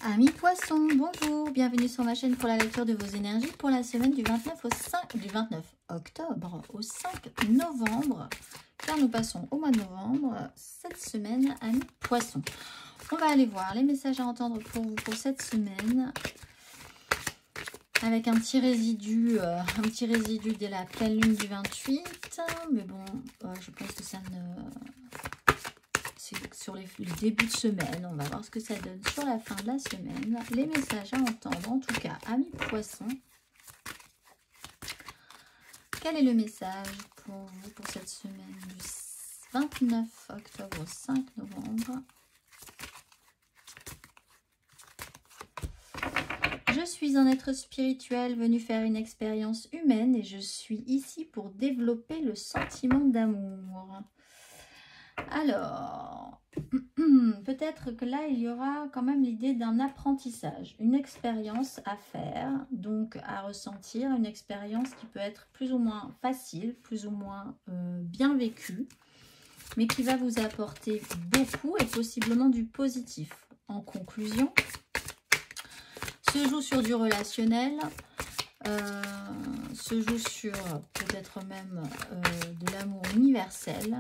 Amis poissons, bonjour, bienvenue sur ma chaîne pour la lecture de vos énergies pour la semaine du 29 octobre au 5 novembre, car nous passons au mois de novembre cette semaine, amis poissons. On va aller voir les messages à entendre pour vous pour cette semaine, avec un petit résidu de la pleine lune du 28, mais bon, je pense que ça ne... sur les débuts de semaine, on va voir ce que ça donne sur la fin de la semaine. Les messages à entendre, en tout cas, amis poissons. Quel est le message pour vous pour cette semaine du 29 octobre au 5 novembre? Je suis un être spirituel venu faire une expérience humaine et je suis ici pour développer le sentiment d'amour. Alors, peut-être que là, il y aura quand même l'idée d'un apprentissage, une expérience à faire, donc à ressentir, une expérience qui peut être plus ou moins facile, plus ou moins bien vécue, mais qui va vous apporter beaucoup et possiblement du positif. En conclusion, se joue sur du relationnel, se joue sur peut-être même de l'amour universel.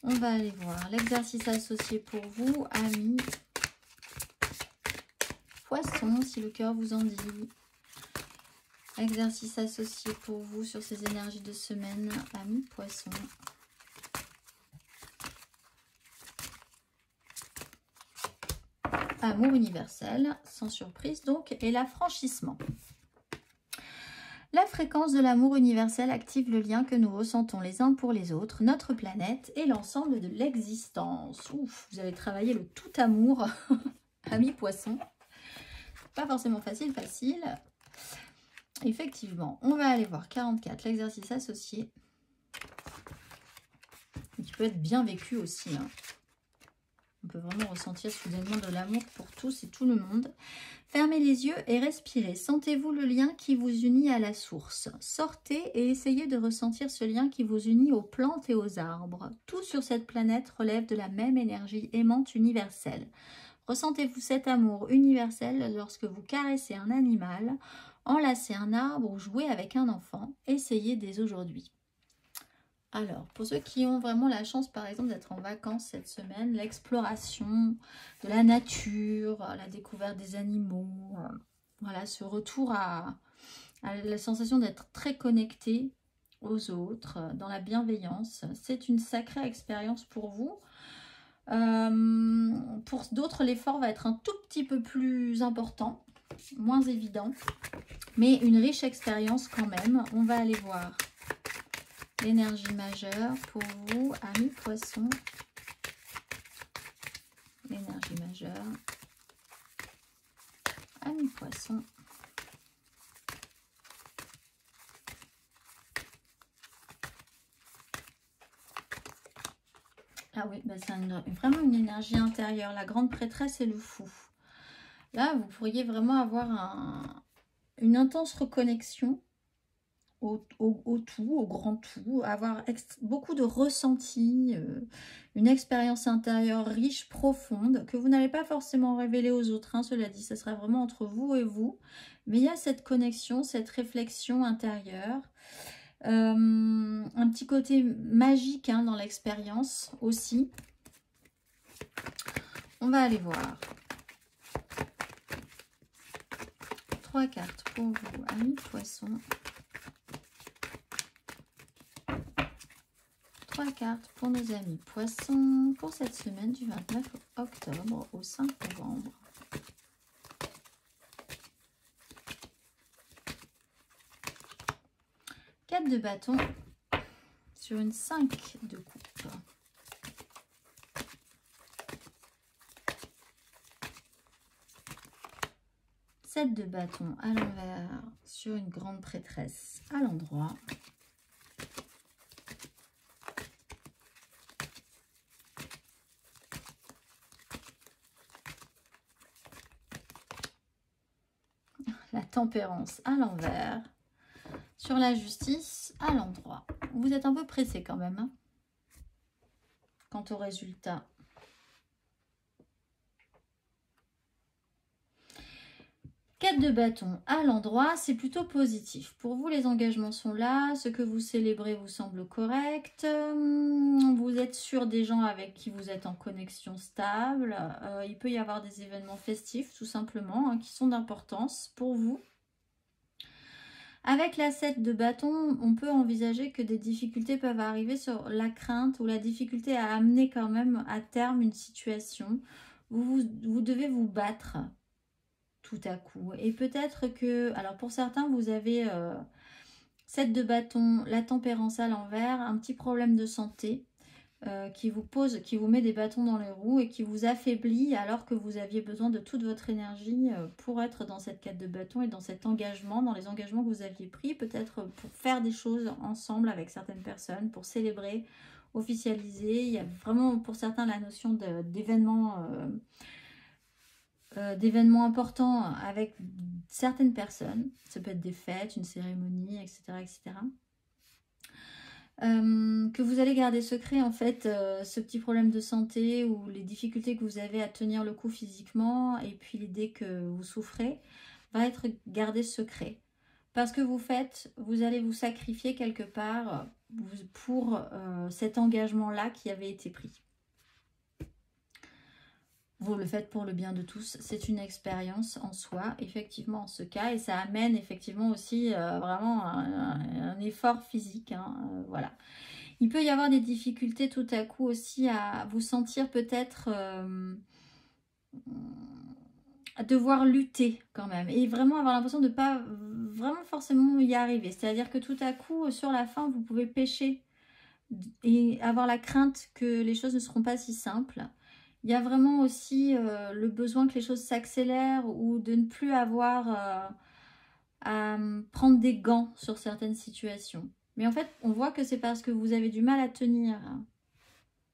On va aller voir l'exercice associé pour vous, amis poissons, si le cœur vous en dit. Exercice associé pour vous sur ces énergies de semaine, amis poissons. Amour universel, sans surprise donc, et l'affranchissement. La fréquence de l'amour universel active le lien que nous ressentons les uns pour les autres, notre planète et l'ensemble de l'existence. Ouf, vous avez travaillé le tout amour, amis poissons. Pas forcément facile. Effectivement, on va aller voir 44, l'exercice associé. Qui peut être bien vécu aussi. Hein. On peut vraiment ressentir soudainement de l'amour pour tous et tout le monde. Fermez les yeux et respirez. Sentez-vous le lien qui vous unit à la source. Sortez et essayez de ressentir ce lien qui vous unit aux plantes et aux arbres. Tout sur cette planète relève de la même énergie aimante universelle. Ressentez-vous cet amour universel lorsque vous caressez un animal, enlacez un arbre ou jouez avec un enfant. Essayez dès aujourd'hui. Alors, pour ceux qui ont vraiment la chance, par exemple, d'être en vacances cette semaine, l'exploration de la nature, la découverte des animaux, voilà, ce retour à la sensation d'être très connecté aux autres, dans la bienveillance, c'est une sacrée expérience pour vous. Pour d'autres, l'effort va être un tout petit peu plus important, moins évident, mais une riche expérience quand même. On va aller voir l'énergie majeure pour vous, amis poissons. L'énergie majeure, amis poissons. Ah oui, bah c'est vraiment une énergie intérieure, la grande prêtresse et le fou. Là, vous pourriez vraiment avoir une intense reconnexion au tout, au grand tout, avoir beaucoup de ressentis, une expérience intérieure riche, profonde, que vous n'allez pas forcément révéler aux autres, hein, cela dit, ce sera vraiment entre vous et vous, mais il y a cette connexion, cette réflexion intérieure, un petit côté magique hein, dans l'expérience aussi. On va aller voir. 3 cartes pour vous, amis poissons. 3 cartes pour nos amis poissons pour cette semaine du 29 octobre au 5 novembre. Quatre de bâton sur une 5 de coupe. Sept de bâton à l'envers sur une grande prêtresse à l'endroit. La tempérance à l'envers, sur la justice à l'endroit. Vous êtes un peu pressé quand même, hein, quant au résultat. 4 de bâton à l'endroit, c'est plutôt positif. Pour vous, les engagements sont là. Ce que vous célébrez vous semble correct. Vous êtes sûr des gens avec qui vous êtes en connexion stable. Il peut y avoir des événements festifs, tout simplement, hein, qui sont d'importance pour vous. Avec la 7 de bâton, on peut envisager que des difficultés peuvent arriver sur la crainte ou la difficulté à amener quand même à terme une situation. Vous devez vous battre tout à coup. Et peut-être que, alors pour certains, vous avez 7 de bâton, la tempérance à l'envers, un petit problème de santé qui vous met des bâtons dans les roues et qui vous affaiblit alors que vous aviez besoin de toute votre énergie pour être dans cette 4 de bâton et dans cet engagement, dans les engagements que vous aviez pris, peut-être pour faire des choses ensemble avec certaines personnes, pour célébrer, officialiser. Il y a vraiment pour certains la notion d'événements importants avec certaines personnes. Ça peut être des fêtes, une cérémonie, etc. etc. Que vous allez garder secret en fait ce petit problème de santé ou les difficultés que vous avez à tenir le coup physiquement et puis l'idée que vous souffrez va être gardé secret. Parce que vous allez vous sacrifier quelque part pour cet engagement-là qui avait été pris. Vous le faites pour le bien de tous, c'est une expérience en soi, effectivement, en ce cas, et ça amène effectivement aussi vraiment un effort physique, hein, voilà. Il peut y avoir des difficultés tout à coup aussi à vous sentir peut-être à devoir lutter quand même, et vraiment avoir l'impression de ne pas vraiment forcément y arriver, c'est-à-dire que tout à coup, sur la fin, vous pouvez pécher et avoir la crainte que les choses ne seront pas si simples. Il y a vraiment aussi le besoin que les choses s'accélèrent ou de ne plus avoir à prendre des gants sur certaines situations. Mais en fait, on voit que c'est parce que vous avez du mal à tenir.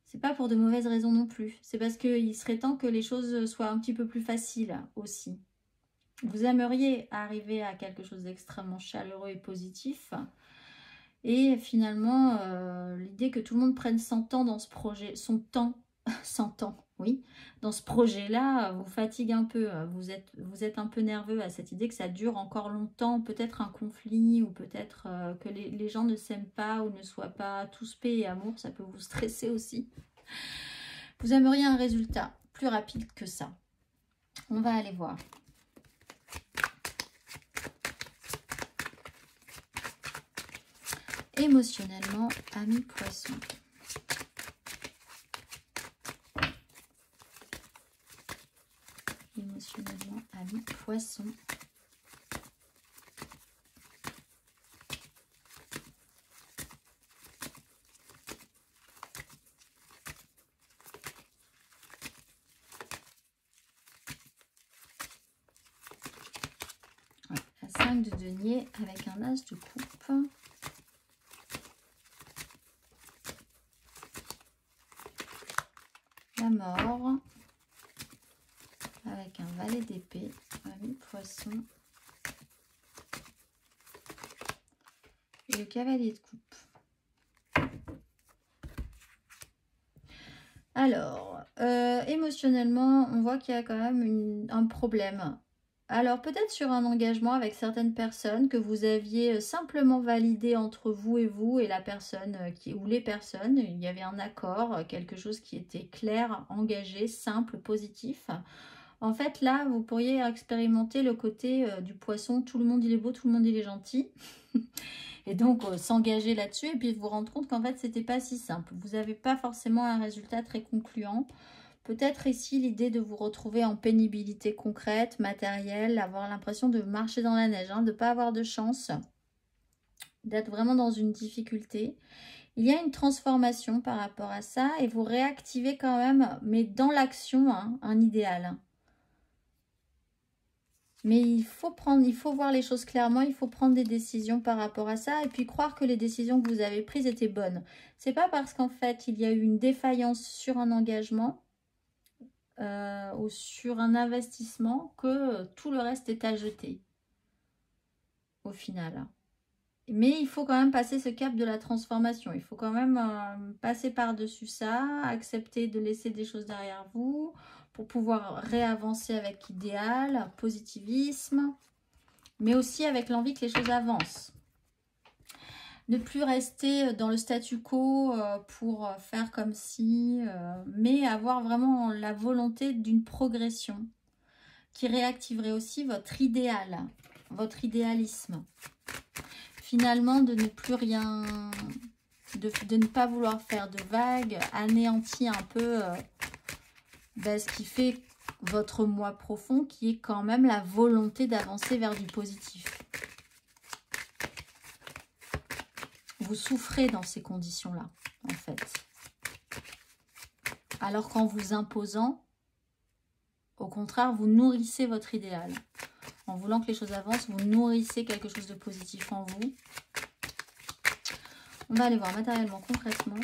C'est pas pour de mauvaises raisons non plus. C'est parce qu'il serait temps que les choses soient un petit peu plus faciles aussi. Vous aimeriez arriver à quelque chose d'extrêmement chaleureux et positif. Et finalement, l'idée que tout le monde prenne son temps dans ce projet, son temps, 100 ans, oui, dans ce projet-là, vous fatigue un peu. Vous êtes un peu nerveux à cette idée que ça dure encore longtemps, peut-être un conflit, ou peut-être que les gens ne s'aiment pas ou ne soient pas tous paix et amour, ça peut vous stresser aussi. Vous aimeriez un résultat plus rapide que ça. On va aller voir. Émotionnellement, ami poisson. Émotionnellement, ami poisson. Ouais, la 5 de denier avec un as de coupe. La mort. Avec un valet d'épée, ami poisson. Et le cavalier de coupe. Alors, émotionnellement, on voit qu'il y a quand même un problème. Alors, peut-être sur un engagement avec certaines personnes que vous aviez simplement validé entre vous et la personne ou les personnes. Il y avait un accord, quelque chose qui était clair, engagé, simple, positif. En fait, là, vous pourriez expérimenter le côté du poisson. Tout le monde, il est beau, tout le monde, il est gentil. Et donc, s'engager là-dessus et puis vous rendre compte qu'en fait, c'était pas si simple. Vous n'avez pas forcément un résultat très concluant. Peut-être ici, l'idée de vous retrouver en pénibilité concrète, matérielle, avoir l'impression de marcher dans la neige, hein, de ne pas avoir de chance, d'être vraiment dans une difficulté. Il y a une transformation par rapport à ça et vous réactivez quand même, mais dans l'action, hein, un idéal. Mais il faut voir les choses clairement, il faut prendre des décisions par rapport à ça et puis croire que les décisions que vous avez prises étaient bonnes. C'est pas parce qu'en fait, il y a eu une défaillance sur un engagement ou sur un investissement que tout le reste est à jeter au final. Mais il faut quand même passer ce cap de la transformation. Il faut quand même passer par-dessus ça, accepter de laisser des choses derrière vous pour pouvoir réavancer avec idéal, positivisme, mais aussi avec l'envie que les choses avancent. Ne plus rester dans le statu quo pour faire comme si, mais avoir vraiment la volonté d'une progression qui réactiverait aussi votre idéal, votre idéalisme. Finalement, de ne plus rien, de ne pas vouloir faire de vagues, anéantit un peu ce qui fait votre moi profond, qui est quand même la volonté d'avancer vers du positif. Vous souffrez dans ces conditions-là, en fait. Alors qu'en vous imposant, au contraire, vous nourrissez votre idéal. En voulant que les choses avancent, vous nourrissez quelque chose de positif en vous. On va aller voir matériellement, concrètement.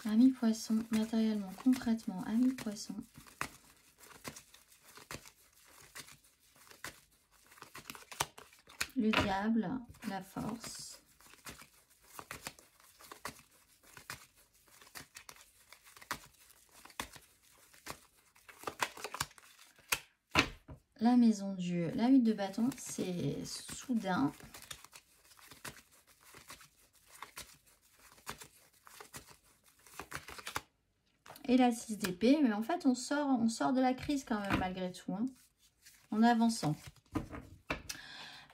Amis poissons, matériellement, concrètement, amis poissons. Le diable, la force. La maison Dieu, la 8 de bâton, c'est soudain. Et la 6 d'épée, mais en fait on sort de la crise quand même malgré tout, hein, en avançant.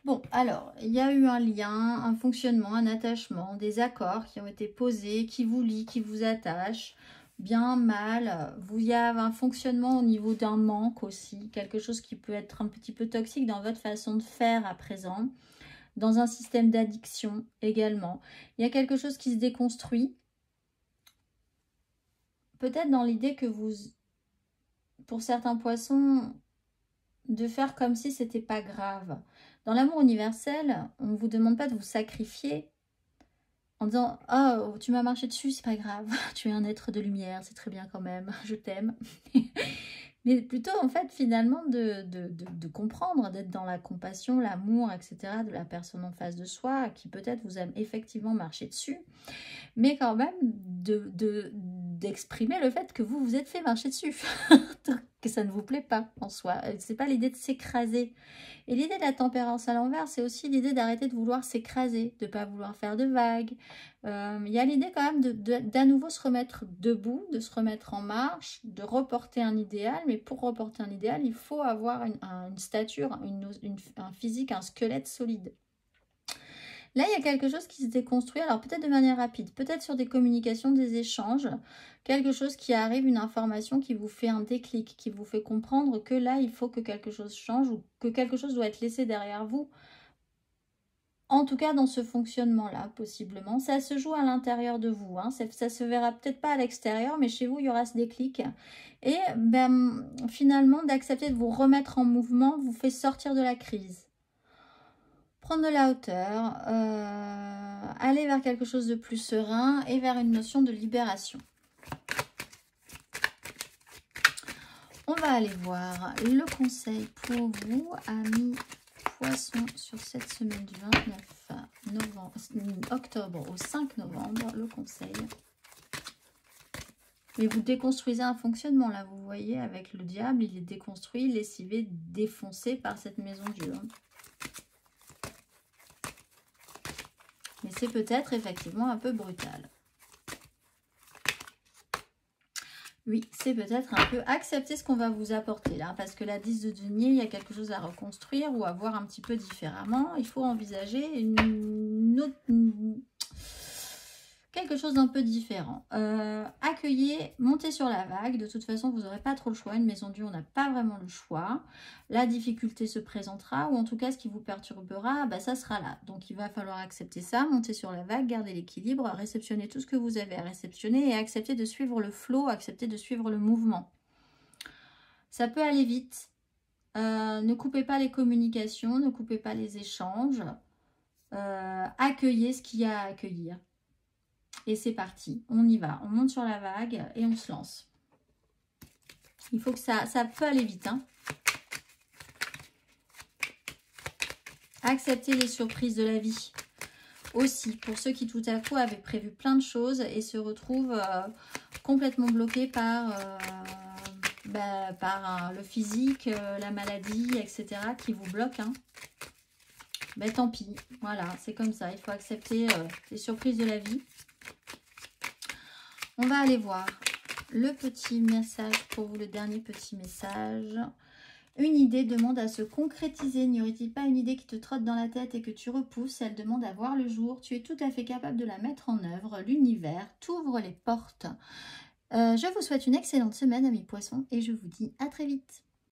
Bon, alors, il y a eu un lien, un fonctionnement, un attachement, des accords qui ont été posés, qui vous lient, qui vous attachent, bien, mal. Il y a un fonctionnement au niveau d'un manque aussi, quelque chose qui peut être un petit peu toxique dans votre façon de faire à présent, dans un système d'addiction également. Il y a quelque chose qui se déconstruit, peut-être dans l'idée que vous, pour certains poissons, de faire comme si c'était pas grave. Dans l'amour universel, on ne vous demande pas de vous sacrifier en disant « Oh, tu m'as marché dessus, c'est pas grave, tu es un être de lumière, c'est très bien quand même, je t'aime. » Mais plutôt, en fait, finalement, de comprendre, d'être dans la compassion, l'amour, etc. de la personne en face de soi, qui peut-être vous a effectivement marché dessus, mais quand même d'exprimer le fait que vous vous êtes fait marcher dessus, que ça ne vous plaît pas en soi. C'est pas l'idée de s'écraser. Et l'idée de la tempérance à l'envers, c'est aussi l'idée d'arrêter de vouloir s'écraser, de ne pas vouloir faire de vagues. Il y a l'idée quand même d'à nouveau se remettre debout, de se remettre en marche, de reporter un idéal. Mais pour reporter un idéal, il faut avoir une stature, un physique, un squelette solide. Là, il y a quelque chose qui se déconstruit, alors peut-être de manière rapide, peut-être sur des communications, des échanges, quelque chose qui arrive, une information qui vous fait un déclic, qui vous fait comprendre que là, il faut que quelque chose change ou que quelque chose doit être laissé derrière vous. En tout cas, dans ce fonctionnement-là, possiblement. Ça se joue à l'intérieur de vous. Hein. Ça se verra peut-être pas à l'extérieur, mais chez vous, il y aura ce déclic. Et finalement, d'accepter de vous remettre en mouvement vous fait sortir de la crise. Prendre de la hauteur, aller vers quelque chose de plus serein et vers une notion de libération. On va aller voir le conseil pour vous, amis poissons, sur cette semaine du 29 octobre au 5 novembre, le conseil. Mais vous déconstruisez un fonctionnement, là, vous voyez, avec le diable, il est déconstruit, lessivé, défoncé par cette maison Dieu. Hein. Mais c'est peut-être effectivement un peu brutal. Oui, c'est peut-être un peu accepter ce qu'on va vous apporter là. Parce que la 10 de denier, il y a quelque chose à reconstruire ou à voir un petit peu différemment. Il faut envisager quelque chose d'un peu différent. Accueillez, montez sur la vague. De toute façon, vous n'aurez pas trop le choix. Une maison Dieu, on n'a pas vraiment le choix. La difficulté se présentera, ou en tout cas, ce qui vous perturbera, ça sera là. Donc, il va falloir accepter ça, monter sur la vague, garder l'équilibre, réceptionner tout ce que vous avez à réceptionner et accepter de suivre le flow, accepter de suivre le mouvement. Ça peut aller vite. Ne coupez pas les communications, ne coupez pas les échanges. Accueillez ce qu'il y a à accueillir. Et c'est parti, on y va, on monte sur la vague et on se lance. Il faut que ça peut aller vite. Hein. Acceptez les surprises de la vie. aussi, pour ceux qui tout à coup avaient prévu plein de choses et se retrouvent complètement bloqués par, le physique, la maladie, etc. qui vous bloquent. Hein. Ben, tant pis, voilà, c'est comme ça. Il faut accepter les surprises de la vie. On va aller voir le petit message pour vous, le dernier petit message. Une idée demande à se concrétiser. N'y aurait-il pas une idée qui te trotte dans la tête et que tu repousses? Elle demande à voir le jour. Tu es tout à fait capable de la mettre en œuvre. L'univers t'ouvre les portes. Je vous souhaite une excellente semaine, amis poissons, et je vous dis à très vite.